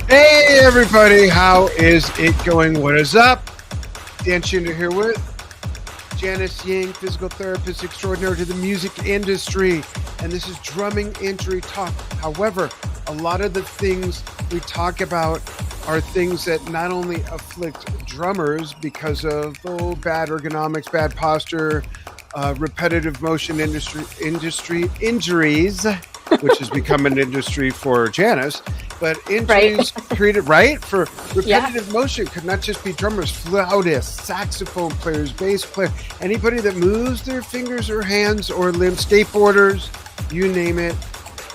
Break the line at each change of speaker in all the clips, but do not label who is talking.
Hey everybody, how is it going? What is up? Dan Shinder here with Janice Ying, physical therapist extraordinary to the music industry. And this is Drumming Injury Talk. However, a lot of the things we talk about are things that not only afflict drummers because of bad ergonomics, bad posture, repetitive motion industry injuries, which has become an industry for Janice, but injuries created for repetitive motion could not just be drummers, flautists, saxophone players, bass players, anybody that moves their fingers or hands or limbs, skateboarders, you name it.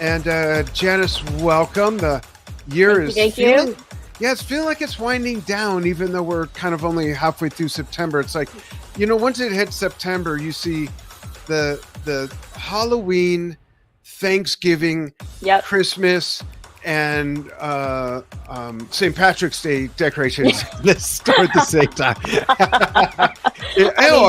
And Janice, welcome. The year
Thank you.
Yeah, it's feeling like it's winding down, even though we're kind of only halfway through September. It's like, once it hits September, you see the Halloween, Thanksgiving, Christmas, and St. Patrick's Day decorations that start at the same time.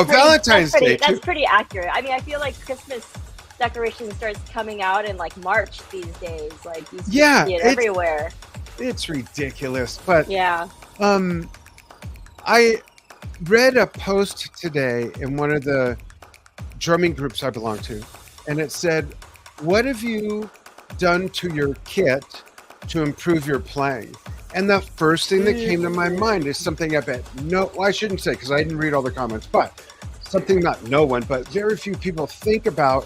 Valentine's Day.
That's pretty accurate. I mean, I feel like Christmas decoration starts coming out in like March these days. Like you see it everywhere.
It's ridiculous. But
yeah.
I read a post today in one of the drumming groups I belong to, and it said, what have you done to your kit to improve your playing? And the first thing that came to my mind is something I shouldn't say because I didn't read all the comments, but something but very few people think about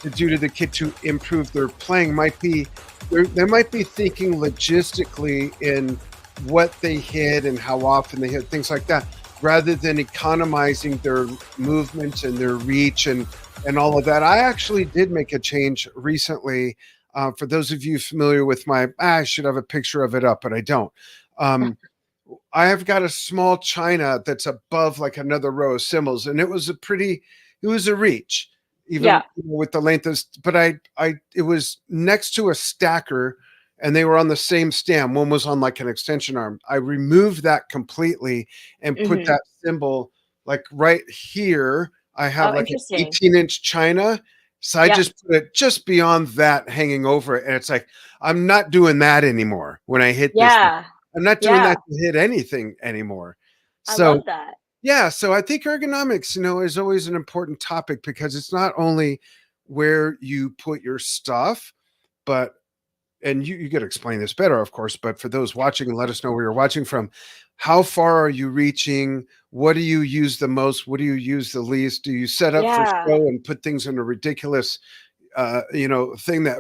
to do to the kit to improve their playing they might be thinking logistically in what they hit and how often they hit, things like that, rather than economizing their movement and their reach and all of that. I actually did make a change recently. For those of you familiar with I should have a picture of it up, but I don't. I have got a small china that's above like another row of cymbals, and it was a reach, even with the length of, but it was next to a stacker, and they were on the same stem. One was on like an extension arm. I removed that completely and put that cymbal like right here. I have like an 18-inch china. So I just put it just beyond that, hanging over it. And it's like, I'm not doing that anymore when I hit this. I'm not doing that to hit anything anymore. So,
I love that.
Yeah. So I think ergonomics, is always an important topic because it's not only where you put your stuff, but, and you got to explain this better, of course, but for those watching, let us know where you're watching from. How far are you reaching? What do you use the most? What do you use the least? Do you set up for show and put things in a ridiculous, thing that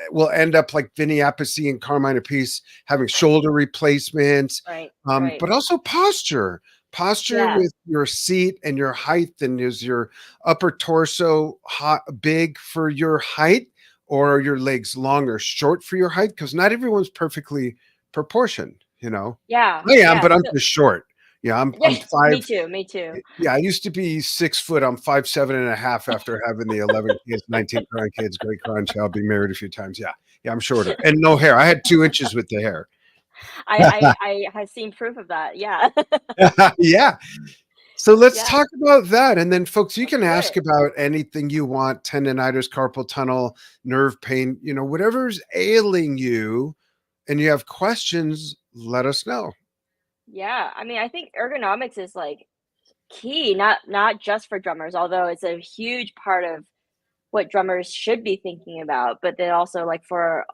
will end up like Vinny Appice and Carmine Appice having shoulder replacements, but also posture with your seat and your height. And is your upper torso big for your height, or are your legs long or short for your height? Because not everyone's perfectly proportioned.
Yeah.
I am, but I'm just short. Yeah, I'm 5.
Me too.
Yeah, I used to be 6 foot. I'm 5'7.5" after having the 11 kids, 19 grandkids, great grandchild, being married a few times. Yeah, I'm shorter and no hair. I had 2 inches with the hair.
I have seen proof of that. Yeah.
Yeah. So let's talk about that. And then folks, you can ask about anything you want: tendonitis, carpal tunnel, nerve pain, whatever's ailing you, and you have questions, let us know.
Yeah. I mean, I think ergonomics is like key, not just for drummers, although it's a huge part of what drummers should be thinking about, but then also like for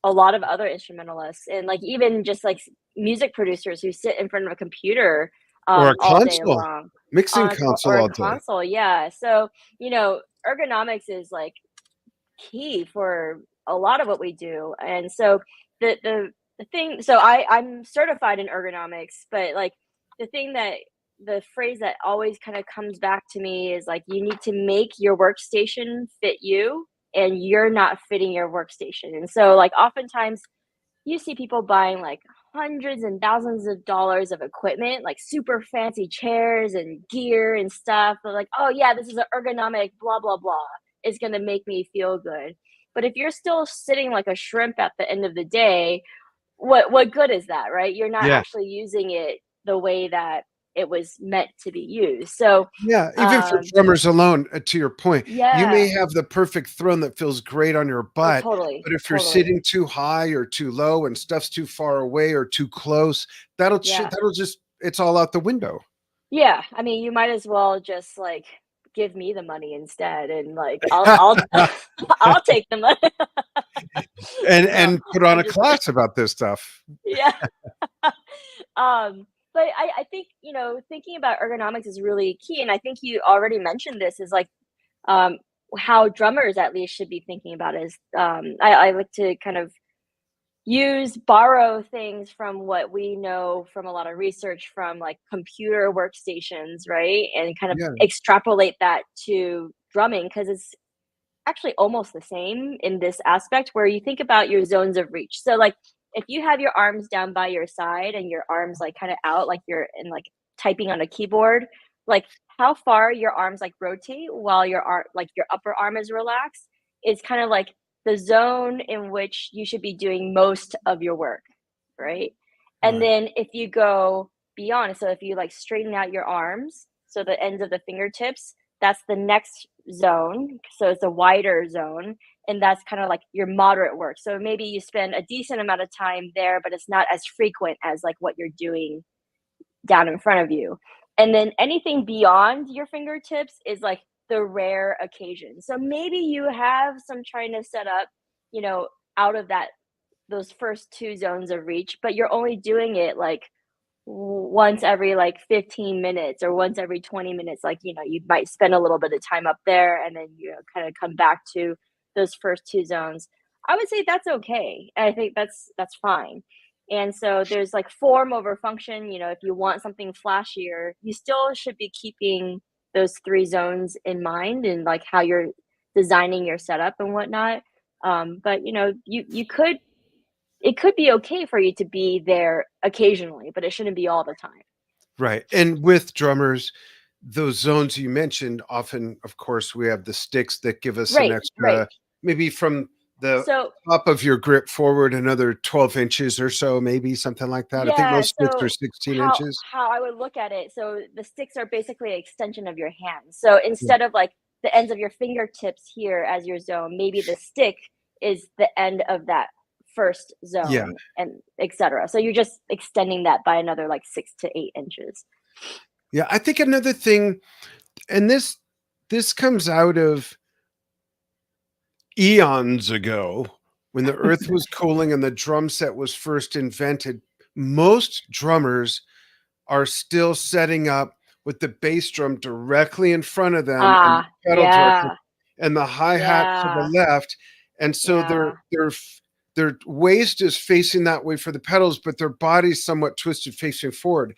a lot of other instrumentalists and like even just like music producers who sit in front of a computer
or a
all day
console,
long.
mixing console
or
all
a
day.
console, yeah. So, ergonomics is like key for a lot of what we do. And so the thing, so I'm certified in ergonomics, but like the phrase that always kind of comes back to me is like, you need to make your workstation fit you, and you're not fitting your workstation. And so like oftentimes you see people buying like hundreds and thousands of dollars of equipment, like super fancy chairs and gear and stuff. They're like, oh yeah, this is an ergonomic blah blah blah, it's going to make me feel good. But if you're still sitting like a shrimp at the end of the day, what good is that, right? You're not actually using it the way that it was meant to be used. So
Yeah, even for drummers alone, to your point, you may
yeah.
have the perfect throne that feels great on your
Oh,
butt,
totally.
but if you're
Totally.
sitting too high or too low and stuff's too far away or too close,
Yeah.
that'll just it's all out the window.
Yeah. I mean, you might as well just like give me the money instead, and like I'll I'll take the money. No,
And put on
I'm
a
just kidding.
class about this stuff.
Yeah. But I think, thinking about ergonomics is really key. And I think you already mentioned this is like um, how drummers at least should be thinking about it is I like to kind of borrow things from what we know from a lot of research from like computer workstations, right? And kind of
Yeah,
extrapolate that to drumming because it's actually almost the same in this aspect where you think about your zones of reach. So like if you have your arms down by your side and your arms like kind of out like you're in like typing on a keyboard, like how far your arms like rotate while your arm like your upper arm is relaxed is kind of like the zone in which you should be doing most of your work, right? And
right.
then if you go beyond, so if you like straighten out your arms, so the ends of the fingertips, that's the next zone. So it's a wider zone. And that's kind of like your moderate work. So maybe you spend a decent amount of time there, but it's not as frequent as like what you're doing down in front of you. And then anything beyond your fingertips is like the rare occasion. So maybe you have some trying to set up, you know, out of that those first two zones of reach, but you're only doing it like once every like 15 minutes or once every 20 minutes. Like, you might spend a little bit of time up there and then, kind of come back to those first two zones. I would say that's okay. I think that's fine. And so there's like form over function. If you want something flashier, you still should be keeping those three zones in mind and like how you're designing your setup and whatnot. But you could it could be okay for you to be there occasionally, but it shouldn't be all the time.
Right. And with drummers, those zones you mentioned, often, of course, we have the sticks that give us an
Right, right.
extra, maybe from the
So
top of your grip forward, another 12 inches or so, maybe something like that. I think
yeah,
most sticks are
so
16
how
inches.
how I would look at it, so the sticks are basically an extension of your hands. So
Yeah.
instead of like the ends of your fingertips here as your zone, maybe the stick is the end of that first
Yeah.
zone and etc. So you're just extending that by another like 6 to 8 inches.
Yeah. I think another thing, and this comes out of eons ago when the earth was cooling and the drum set was first invented. Most drummers are still setting up with the bass drum directly in front of them and the
Ah,
pedal directly
yeah,
and the hi-hat to the
yeah,
left. And so
yeah.
their waist is facing that way for the pedals, but their body's somewhat twisted facing forward.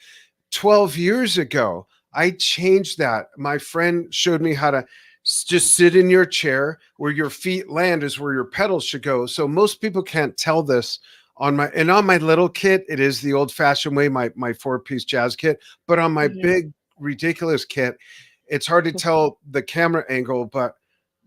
12 years ago, I changed that. My friend showed me how to just sit in your chair where your feet land is where your pedals should go. So most people can't tell this on my little kit, it is the old fashioned way, my 4-piece jazz kit. But on my
Mhm.
big ridiculous kit, it's hard to tell the camera angle, but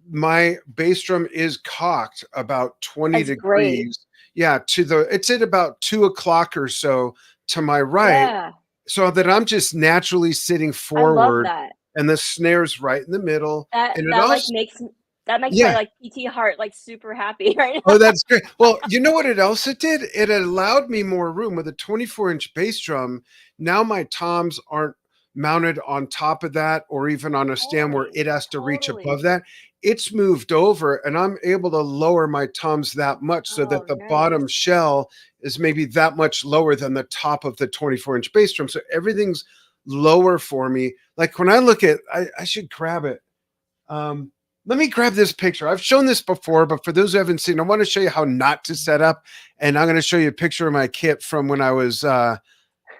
my bass drum is cocked about 20
That's great.
degrees. Yeah, it's at about 2 o'clock or so to my right,
Yeah,
so that I'm just naturally sitting
I love
forward
that.
and the snare's right in the middle.
That
And it
that, like,
also,
makes my,
yeah.
like, PT heart, like, super happy right
Oh,
now.
that's great. Well, you know what it also did? It allowed me more room with a 24-inch bass drum. Now my toms aren't mounted on top of that or even on a stand where
Totally,
it has to reach above
totally.
that. It's moved over and I'm able to lower my toms that much so that
Oh,
the bottom
nice.
shell is maybe that much lower than the top of the 24-inch bass drum. So everything's lower for me. Like when I look at, I should grab it. Let me grab this picture. I've shown this before, but for those who haven't seen, I want to show you how not to set up. And I'm going to show you a picture of my kit from when I was, I'm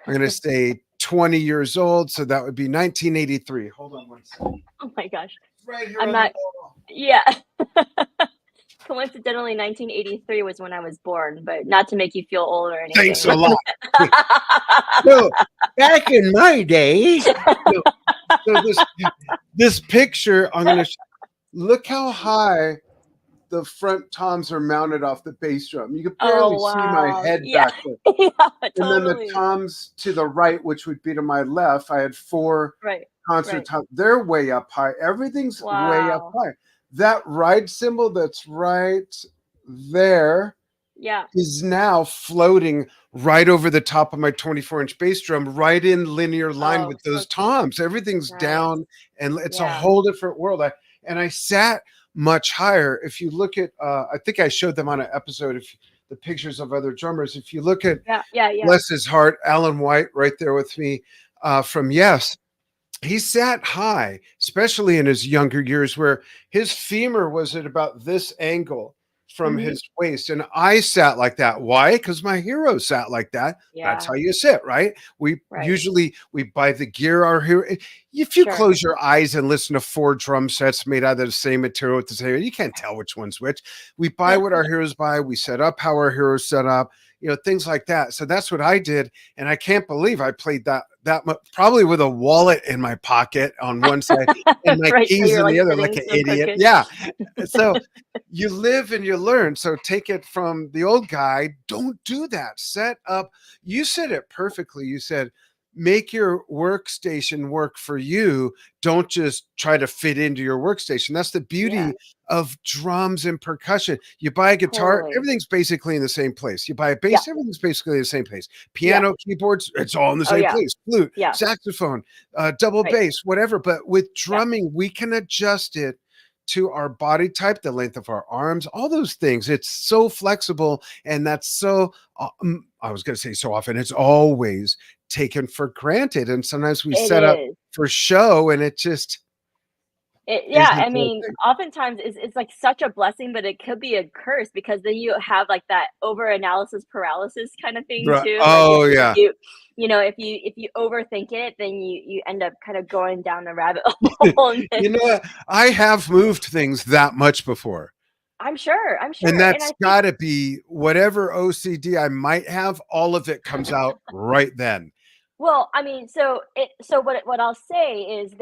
going to say 20 years old. So that would be 1983. Hold on one second.
Oh my gosh.
It's right here
I'm
on the
not
wall.
yeah. Coincidentally, 1983 was when I was born, but not to make you feel old or
Thanks
anything.
a lot. So back in my day, so, so this picture, I'm going to look how high the front toms are mounted off the bass drum. You could barely
Oh,
see my
wow.
head
Yeah.
back there.
Yeah,
And then the
totally.
toms to the right, which would be to my left, I had 4
Right.
concert
Right.
toms. They're way up high. Everything's way up
Wow.
high. That ride cymbal that's right there
Yeah.
is now floating right over the top of my 24-inch bass drum, right in linear line
Oh,
with
so
those toms. Everything's
nice.
down, and it's a
Yeah.
whole different world. I sat much higher. If you look at, I think I showed them on an episode, if the pictures of other drummers. If you look at,
Yeah. Yeah. Yeah.
bless his heart, Alan White, right there with me, from Yes. He sat high, especially in his younger years, where his femur was at about this angle from
Mhm.
his waist. And I sat like that. Why? Because my hero sat like that. That's
Yeah.
how you sit, right? We
Right.
usually we buy the gear our hero. If you
Sure.
close your eyes and listen to 4 drum sets made out of the same material with the same, you can't tell which one's which. We buy what our heroes buy. We set up how our heroes set up. Things like that. So that's what I did, and I can't believe I played that much, probably with a wallet in my pocket on one side and my
Right. So
keys
you're
in
like
the other, like
sitting
an
so
idiot.
crooked.
Yeah. So you live and you learn. So take it from the old guy. Don't do that. Set up. You said it perfectly. You said, make your workstation work for you. Don't just try to fit into your workstation. That's the beauty
Yeah.
of drums and percussion. You buy a guitar,
Totally.
everything's basically in the same place. You buy a
Yeah.
bass, everything's basically in the same place.
Yeah.
Piano, keyboards, it's all in the
Oh,
same
yeah.
place. Flute,
Yeah.
saxophone, double
Right.
bass, whatever. But with
Yeah.
drumming, we can adjust it to our body type, the length of our arms, all those things. It's so flexible, and that's so I was going to say so often, it's always taken for granted. And sometimes we
It
set up
is.
for show, and it just
Yeah,
isn't
I
the
mean,
thing.
oftentimes it's like such a blessing, but it could be a curse because then you have like that over analysis paralysis kind of thing
Right.
too. Like
Oh,
if
yeah.
you overthink it, then you end up kind of going down the rabbit hole. And
You
then,
know what? I have moved things that much before.
I'm
And
sure, and
that's
I think
gotta be whatever OCD I might have, all of it comes out right then.
well, I mean, so what I'll say is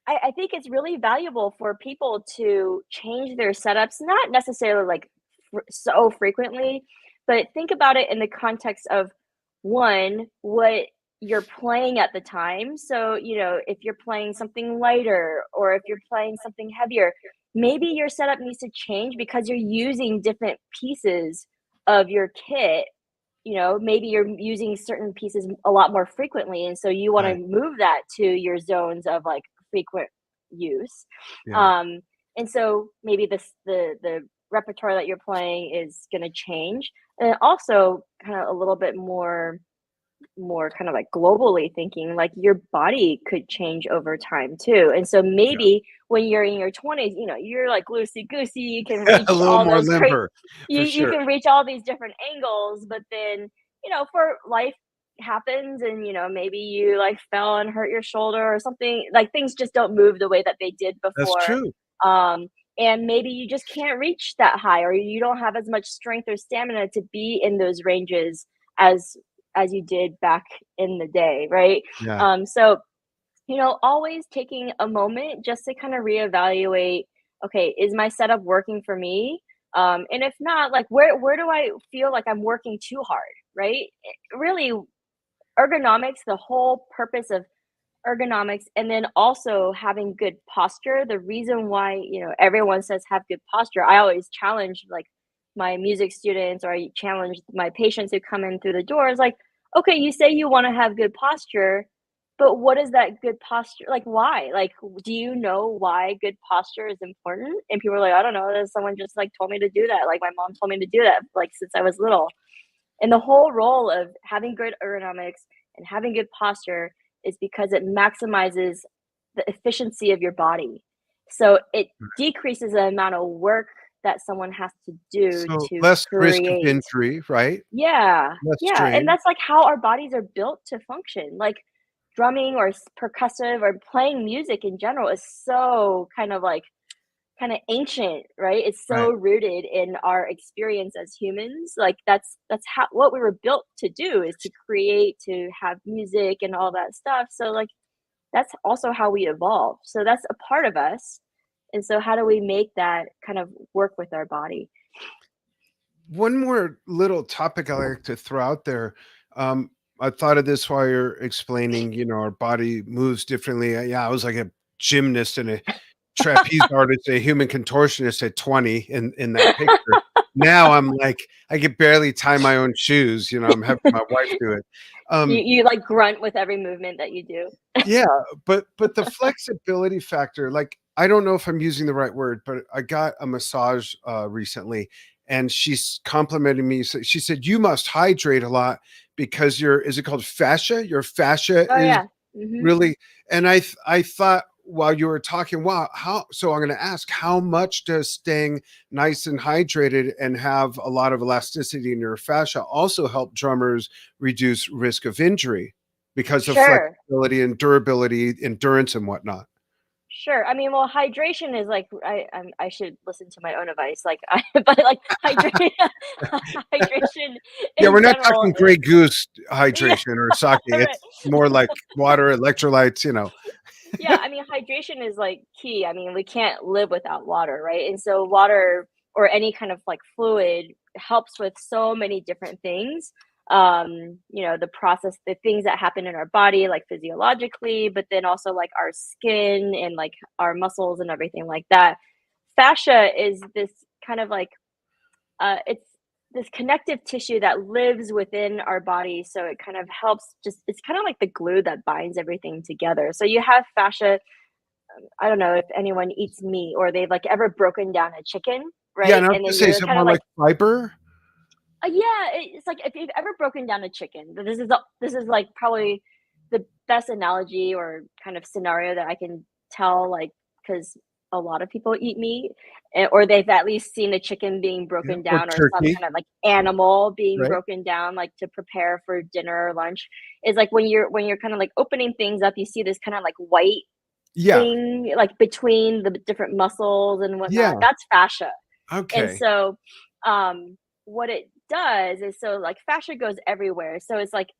I think it's really valuable for people to change their setups, not necessarily like so frequently, but think about it in the context of one, what you're playing at the time. So, if you're playing something lighter or if you're playing something heavier, maybe your setup needs to change because you're using different pieces of your kit. Maybe you're using certain pieces a lot more frequently. And so you want to
Right.
move that to your zones of like frequent use.
Yeah.
Um, and so maybe the repertoire that you're playing is going to change. And also kind of a little bit more kind of like globally thinking, like your body could change over time too. And so
Yeah.
maybe when you're in your 20s, you're like loosey goosey, you can
A
reach
little
all
more
those great
limber for
you
sure.
can reach all these different angles, but then, for life happens and maybe you like fell and hurt your shoulder or something, like things just don't move the way that they did
That's
before.
true.
Um and maybe you just can't reach that high or you don't have as much strength or stamina to be in those ranges as you did back in the day, right?
Yeah.
So always taking a moment just to kind of reevaluate, okay, is my setup working for me? And if not, like where do I feel like I'm working too hard, right? Really, ergonomics, the whole purpose of ergonomics, and then also having good posture. The reason why, everyone says have good posture, I always challenge like my music students or I challenge my patients who come in through the doors, like, okay, you say you want to have good posture, but what is that good posture? Like, why? Like, do you know why good posture is important? And people are like, I don't know. Someone just like told me to do that. Like, my mom told me to do that, like, since I was little. And the whole role of having good ergonomics and having good posture is because it maximizes the efficiency of your body. So it decreases the amount of work that someone has to do
So
to
less risk of
create.
injury, right?
Yeah,
Less
yeah, and
strain.
that's, like, how our bodies are built to function, like, drumming or percussive or playing music in general is so kind of, like, kinda ancient, right? It's so
Right.
rooted in our experience as humans, like, that's how what we were built to do is to create, to have music and all that stuff, so, like, that's also how we evolved, so that's a part of us, And so how do we make that kind of work with our body?
One more little topic I like to throw out there. Um, I thought of this while you're explaining, our body moves differently. Yeah, I was like a gymnast and a trapeze artist, a human contortionist at 20 in that picture. Now I'm like, I could barely tie my own shoes. I'm having my wife do it.
You like grunt with every movement that you do.
Yeah, but the flexibility factor, like, I don't know if I'm using the right word, but I got a massage recently, and she's complimenting me. So she said, "You must hydrate a lot because is it called fascia? Your fascia
Oh
is
yeah. Hmm.
really." And I thought while you were talking, wow, how? So I'm going to ask, how much does staying nice and hydrated and have a lot of elasticity in your fascia also help drummers reduce risk of injury because of
Sure.
flexibility and durability, endurance, and whatnot?
Sure. I mean, well, hydration is like I should listen to my own advice. Like, but like hydration, hydration
Yeah,
in
we're not
general.
talking Grey Goose
Yeah,
hydration or sake.
right.
It's more like water, electrolytes.
Yeah, I mean, hydration is like key. I mean, we can't live without water, right? And so water or any kind of like fluid helps with so many different things. The process, the things that happen in our body, like physiologically, but then also like our skin and like our muscles and everything like that. Fascia is this kind of like it's this connective tissue that lives within our body, so it kind of helps, just it's kind of like the glue that binds everything together. So you have fascia. I don't know if anyone eats meat or they've like ever broken down a chicken,
Yeah,
right?
and I was
And
gonna
then
say,
you're
is it
kind
more
of
like
like,
fiber?
yeah, it's like if you've ever broken down a chicken, this is like probably the best analogy or kind of scenario that I can tell, like, because a lot of people eat meat, or they've at least seen a chicken being
Yeah,
broken
or
down, or some
turkey,
kind of like animal being
right?
broken down, like to prepare for dinner or lunch. Is like when you're kind of like opening things up, you see this kind of like white
Yeah,
thing like between the different muscles and whatnot.
yeah,
That's fascia. And
okay.
so, what it does is, so like fascia goes everywhere. So it's like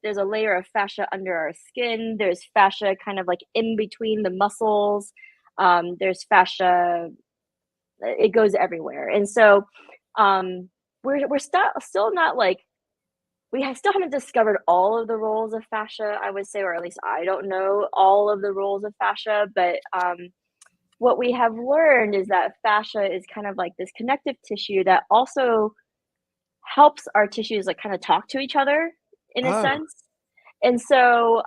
there's a layer of fascia under our skin. There's fascia kind of like in between the muscles. There's fascia. It goes everywhere. And so, we're still not like still haven't discovered all of the roles of fascia, I would say, or at least I don't know all of the roles of fascia. But what we have learned is that fascia is kind of like this connective tissue that also helps our tissues like kind of talk to each other in a
Oh,
sense. And so,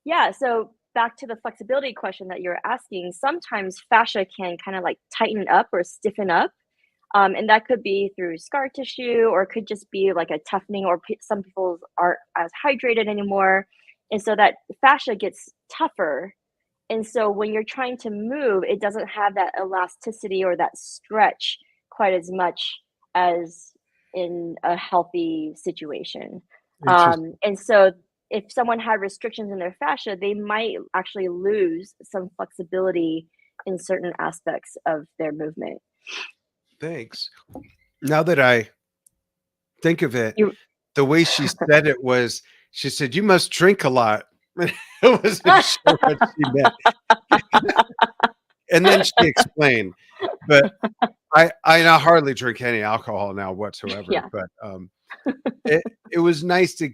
yeah, so back to the flexibility question that you're asking, sometimes fascia can kind of like tighten up or stiffen up. And that could be through scar tissue, or it could just be like a toughening, or some people aren't as hydrated anymore. And so that fascia gets tougher. And so when you're trying to move, it doesn't have that elasticity or that stretch quite as much as in a healthy situation.
interesting.
And so if someone had restrictions in their fascia, they might actually lose some flexibility in certain aspects of their movement.
Thanks. Now that I think of it,
You
the way she said it was, she said, "You must drink a lot." I wasn't sure what she meant. And then she explained, but I now hardly drink any alcohol now whatsoever,
Yeah,
but, it it was nice to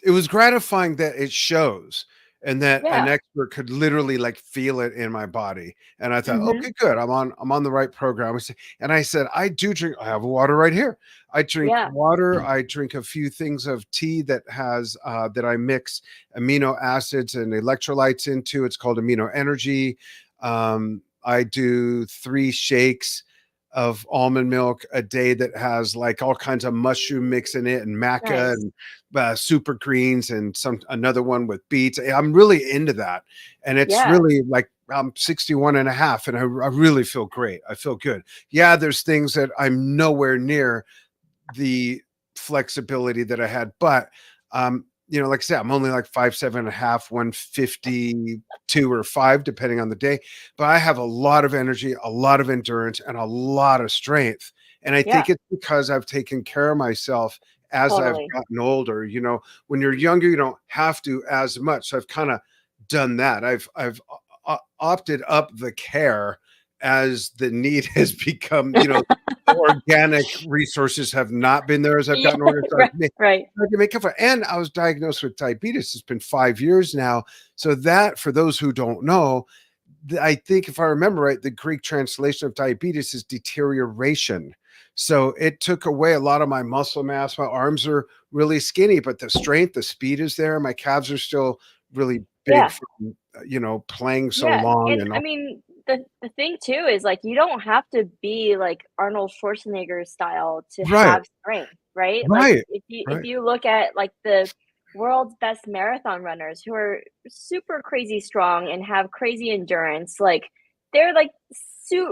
it was gratifying that it shows and that an
yeah.
expert could literally like feel it in my body. And I thought,
Mhm.
okay, good. I'm on the right program. And I said, I do drink, I have water right here. I drink
Yeah.
water. I drink a few things of tea that has that I mix amino acids and electrolytes into. It's called amino energy. I do 3 shakes of almond milk a day that has like all kinds of mushroom mix in it and maca
Nice.
and super greens and another one with beets. I'm really into that. And it's
Yeah.
really like I'm 61 and a half and I really feel great. I feel good. Yeah, there's things that I'm nowhere near the flexibility that I had, but like I said, I'm only like 5'7.5", 152 or 5, depending on the day. But I have a lot of energy, a lot of endurance, and a lot of strength. And I
Yeah.
think it's because I've taken care of myself as I've
Totally.
gotten older. When you're younger, you don't have to as much. So I've kind of done that. I've opted up the care as the need has become, the organic resources have not been there as I've
Yeah,
gotten older. So
right.
I can make up for it. And I was diagnosed with diabetes. It's been 5 years now. So that, for those who don't know, I think if I remember right, the Greek translation of diabetes is deterioration. So it took away a lot of my muscle mass. My arms are really skinny, but the strength, the speed is there. My calves are still really big
Yeah.
from, playing so
Yeah,
long
and
and
I
all.
mean, the thing too is, like, you don't have to be like Arnold Schwarzenegger style to
Right,
have strength, right? Like,
right,
if
right.
you look at, like, the world's best marathon runners who are super crazy strong and have crazy endurance, like, they're, like,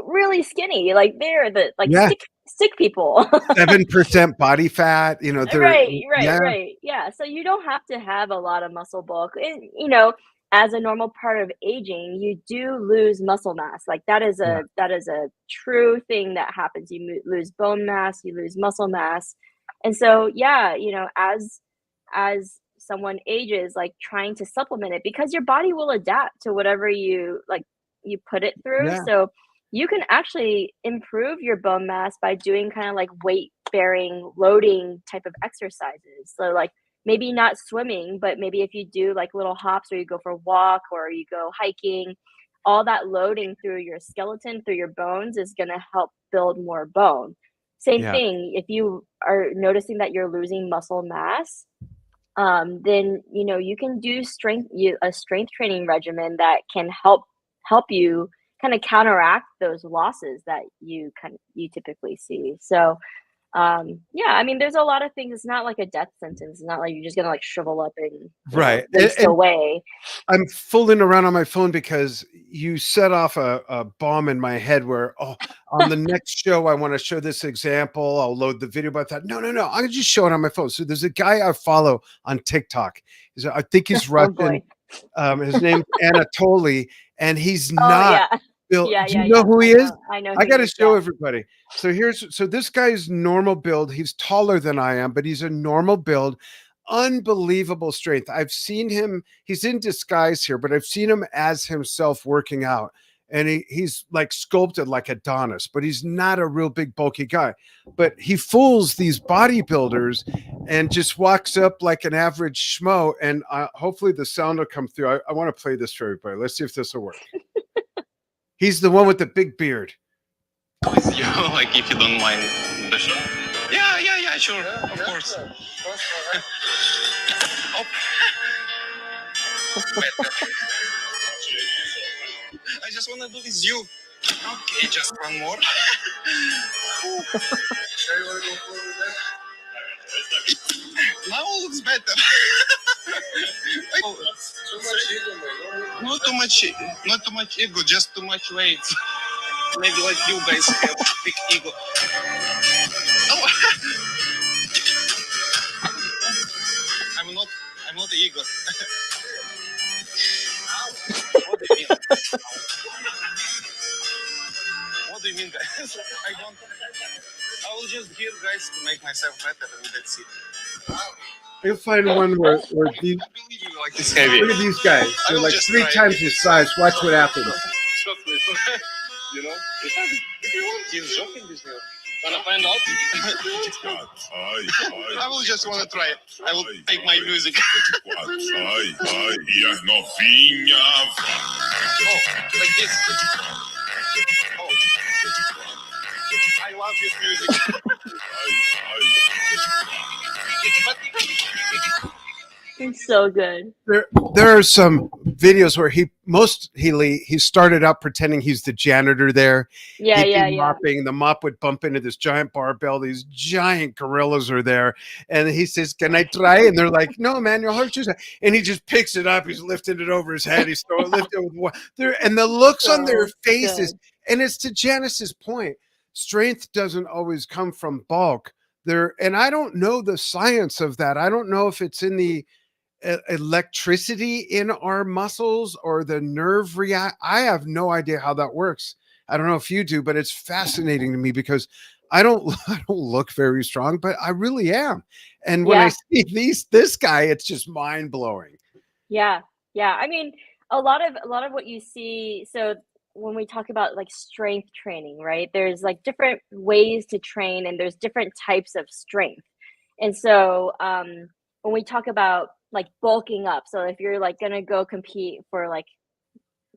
really skinny, like, they're the, like,
Yeah.
sick people.
7% body fat, they're, yeah,
Right. Yeah. So you don't have to have a lot of muscle bulk. And, as a normal part of aging, you do lose muscle mass. Like
yeah,
that is a true thing that happens. You lose bone mass, you lose muscle mass. And so, yeah, as someone ages, like trying to supplement it because your body will adapt to whatever you put it through.
yeah,
So you can actually improve your bone mass by doing kind of like weight bearing loading type of exercises. So like maybe not swimming, but maybe if you do like little hops or you go for a walk or you go hiking, all that loading through your skeleton, through your bones is going to help build more bone. Same
yeah,
thing if you are noticing that you're losing muscle mass, then you can do a strength training regimen that can help you kind of counteract those losses that you typically see. So yeah, I mean, there's a lot of things. It's not like a death sentence. It's not like you're just gonna like shrivel up and
right.
waste
And
away.
I'm fooling around on my phone because you set off a bomb in my head where, oh, on the next show, I want to show this example. I'll load the video, but I thought, no, no, no. I'm just showing on my phone. So there's a guy I follow on TikTok. I think he's
Oh
Russian.
boy.
His name's Anatoly, and he's
Oh
not
yeah.
built.
Yeah,
Do
yeah,
you know
yeah.
who he is?
I know who
I got
he
to
is.
show
Yeah.
everybody. So this guy's normal build. He's taller than I am, but he's a normal build. Unbelievable strength. I've seen him. He's in disguise here, but I've seen him as himself working out. And he's like sculpted like Adonis, but he's not a real big bulky guy. But he fools these bodybuilders and just walks up like an average schmo. And hopefully the sound will come through. I want to play this for everybody. Let's see if this will work. He's the one with the big beard.
With you, like if you don't mind the show. Yeah, sure, of course. Oh. I just want to do this you. Okay, just one more. Now looks better. Oh, not too much ego, just too much weight. Maybe like you guys have big ego. Oh. I'm not the ego. What do you mean? What do you mean, guys? I will just here, guys, to make myself better, and that's it.
You'll find one where
I believe you like this heavy.
look at these guys. They're like 3 times his size. Watch what happens.
You know? If you want, he's joking this new. Wanna find out? I will just wanna try it. I will take my music. Oh, like this. Oh. I love this music.
It's so good.
There are some videos where he started out pretending he's the janitor there.
Yeah,
He'd
yeah,
be
yeah.
mopping. The mop would bump into this giant barbell. These giant gorillas are there, and he says, "Can I try?" And they're like, "No, man, you'll hurt yourself." And he just picks it up. He's lifting it over his head. He's throwing lifting it with one. And the looks on their
So
faces,
good.
and it's to Janice's point. Strength doesn't always come from bulk. And I don't know the science of that. I don't know if it's in the electricity in our muscles or the nerve react. I have no idea how that works. I don't know if you do, but it's fascinating to me because I don't I don't look very strong, but I really am. And when I
Yeah.
see this guy, it's just mind blowing.
Yeah. Yeah. I mean, a lot of what you see, so when we talk about like strength training, right? There's like different ways to train and there's different types of strength. And so when we talk about like bulking up, so if you're like going to go compete for like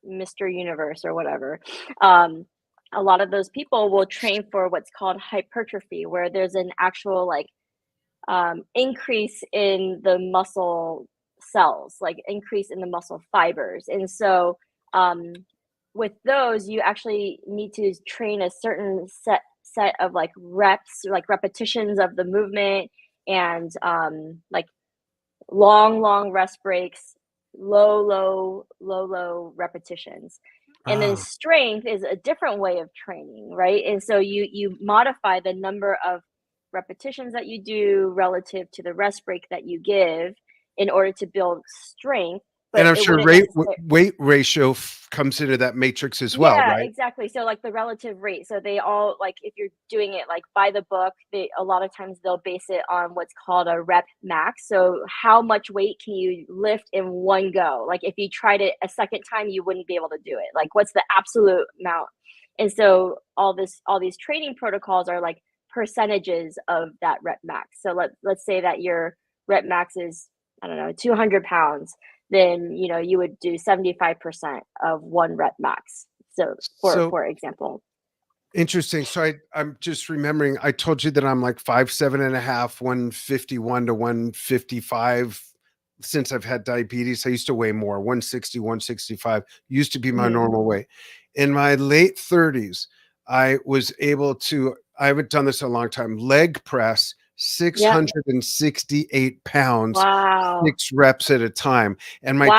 Mr. Universe or whatever, a lot of those people will train for what's called hypertrophy, where there's an actual like increase in the muscle cells, like increase in the muscle fibers. And so with those, you actually need to train a certain set of like reps, like repetitions of the movement, and like long rest breaks, low repetitions. And then
Oh.
strength is a different way of training, right? And so you modify the number of repetitions that you do relative to the rest break that you give in order to build strength,
And
but
I'm
it
sure
wouldn't necessarily.
weight ratio comes into that matrix as well,
Yeah,
right?
exactly. So like the relative rate. So they all like if you're doing it like by the book, they a lot of times they'll base it on what's called a rep max. So how much weight can you lift in one go? Like if you tried it a second time, you wouldn't be able to do it. Like what's the absolute amount? And so all these training protocols are like percentages of that rep max. So let's say that your rep max is, I don't know, 200 pounds, then you would do 75% of one rep max. So
So
for example.
interesting. So I'm just remembering, I told you that I'm like 5'7.5", 151 to 155. Since I've had diabetes, I used to weigh more, 160, 165 used to be my
Mhm.
normal weight. In my late 30s, I was able to, I haven't done this in a long time, leg press
Yep.
668 pounds,
Wow.
6 reps at a time. And my
Wow.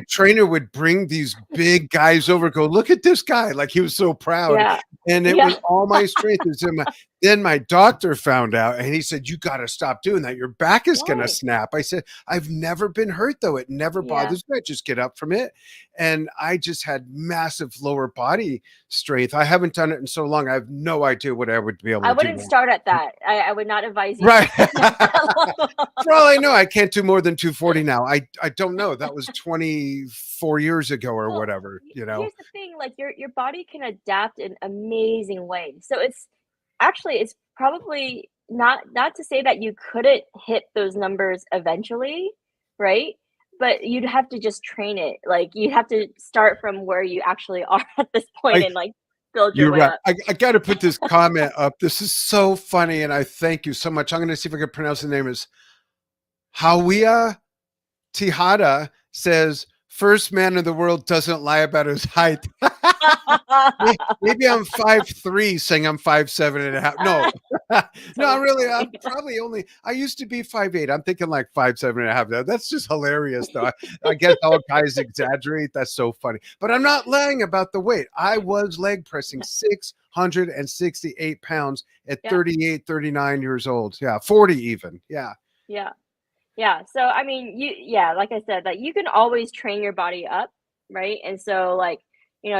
trainer would bring these big guys over, go, look at this guy. Like he was so proud.
Yeah.
And it
Yeah.
was all my strength. It was in then my doctor found out and he said, you got to stop doing that. Your back is going to
Why?
snap. I said, I've never been hurt though. It never
Yeah.
bothers me. I just get up from it. And I just had massive lower body strength. I haven't done it in so long. I have no idea what I would be able
I
to do
wouldn't
now.
start at that. I would not advise you.
Right. For all I know, I can't do more than 240 now. I don't know. That was 24 years ago or
Well,
whatever,
here's the thing, like your body can adapt in amazing ways. So it's probably not to say that you couldn't hit those numbers eventually, right? But you'd have to just train it. Like you'd have to start from where you actually are at this point
I
and like build your
You're
way
right.
up.
I got to put this comment up. This is so funny, and I thank you so much. I'm going to see if I can pronounce the name. Is Hawia Tihada says, first man in the world doesn't lie about his height. Maybe I'm 5'3", saying I'm 5'7.5". No, no,
So
really,
funny.
I'm probably I used to be 5'8". I'm thinking like 5'7.5". Now that's just hilarious, though. I guess all guys exaggerate. That's so funny. But I'm not lying about the weight. I was leg pressing 668 pounds at
Yeah.
38, 39 years old. Yeah, 40 even. Yeah.
Yeah. Yeah. So I mean, like I said, that you can always train your body up, right? And so like,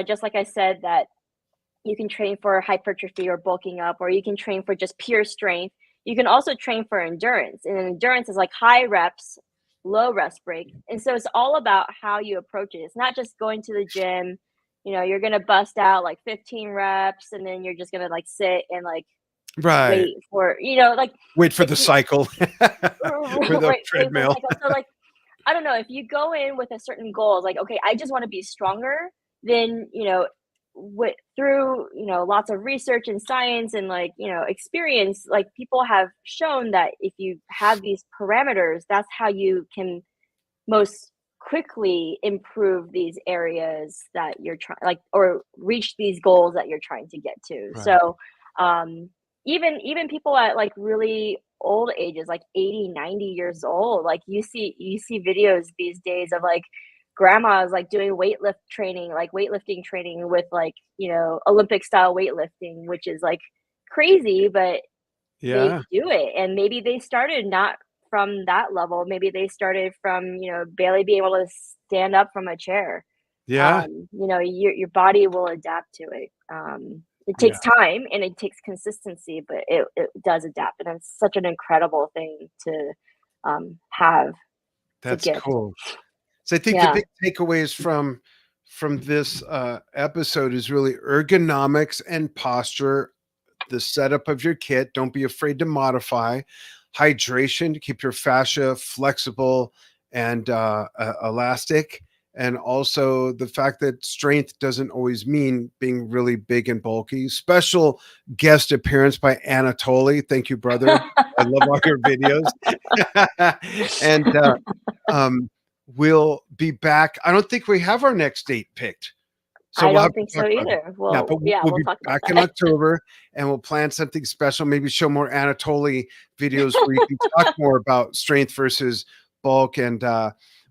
just like I said, that you can train for hypertrophy or bulking up, or you can train for just pure strength. You can also train for endurance. And endurance is like high reps, low rest break. And so it's all about how you approach it. It's not just going to the gym, you're gonna bust out like 15 reps and then you're just gonna like sit and like
Right.
wait for like
Wait for
if
the
you
cycle or the
wait for the
treadmill.
cycle. So like I don't know, if you go in with a certain goal, like, okay, I just want to be stronger, then, through, lots of research and science and like, experience, like people have shown that if you have these parameters, that's how you can most quickly improve these areas that you're trying, like, or reach these goals that you're trying to get to.
Right.
So, even people at like really old ages, like 80, 90 years old, like you see videos these days of like grandmas like doing weightlifting training with like, Olympic style weightlifting, which is like crazy, but they
Yeah.
do it. And maybe they started not from that level. Maybe they started from, barely being able to stand up from a chair.
Yeah.
Your body will adapt to it. It
Yeah.
takes time and it takes consistency, but it does adapt. And it's such an incredible thing to have.
That's
gift.
cool. So I think the
Yeah.
big takeaways from this episode is really ergonomics and posture, the setup of your kit. Don't be afraid to modify. Hydration to keep your fascia flexible and elastic. And also the fact that strength doesn't always mean being really big and bulky. Special guest appearance by Anatoly. Thank you, brother. I love all your videos. And we'll be back. I don't think we have our next date picked. So
I
we'll have
don't think
to talk
so
about it.
either.
Yeah,
Well,
but
yeah,
we'll
we'll
be
talk about
back in
that.
October, and we'll plan something special. Maybe show more Anatoly videos where you can talk more about strength versus bulk, and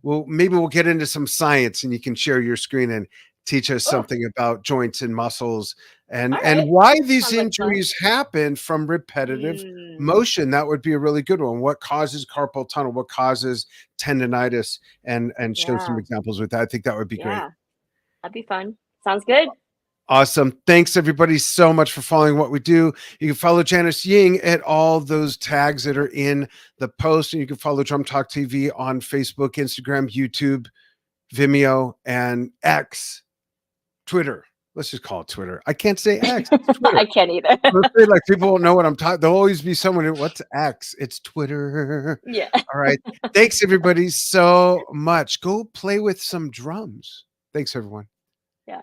we'll get into some science, and you can share your screen and teach us
Cool.
something about joints and muscles, and
All right.
why these
Sounds like fun.
injuries happen from repetitive
Mm,
motion. That would be a really good one. What causes carpal tunnel? What causes tendonitis? And show some
yeah.
examples with that. I think that would be great.
Yeah. That'd be fun. Sounds good.
Awesome. Thanks everybody so much for following what we do. You can follow Janice Ying at all those tags that are in the post, and you can follow Drum Talk TV on Facebook, Instagram, YouTube, Vimeo, and X, Twitter. Let's just call it Twitter. I can't say X. It's Twitter.
I can't either.
I'm afraid, like, people won't know what I'm talking. There'll always be someone who, what's X? It's Twitter.
Yeah.
All right. Thanks everybody so much. Go play with some drums. Thanks everyone.
Yeah.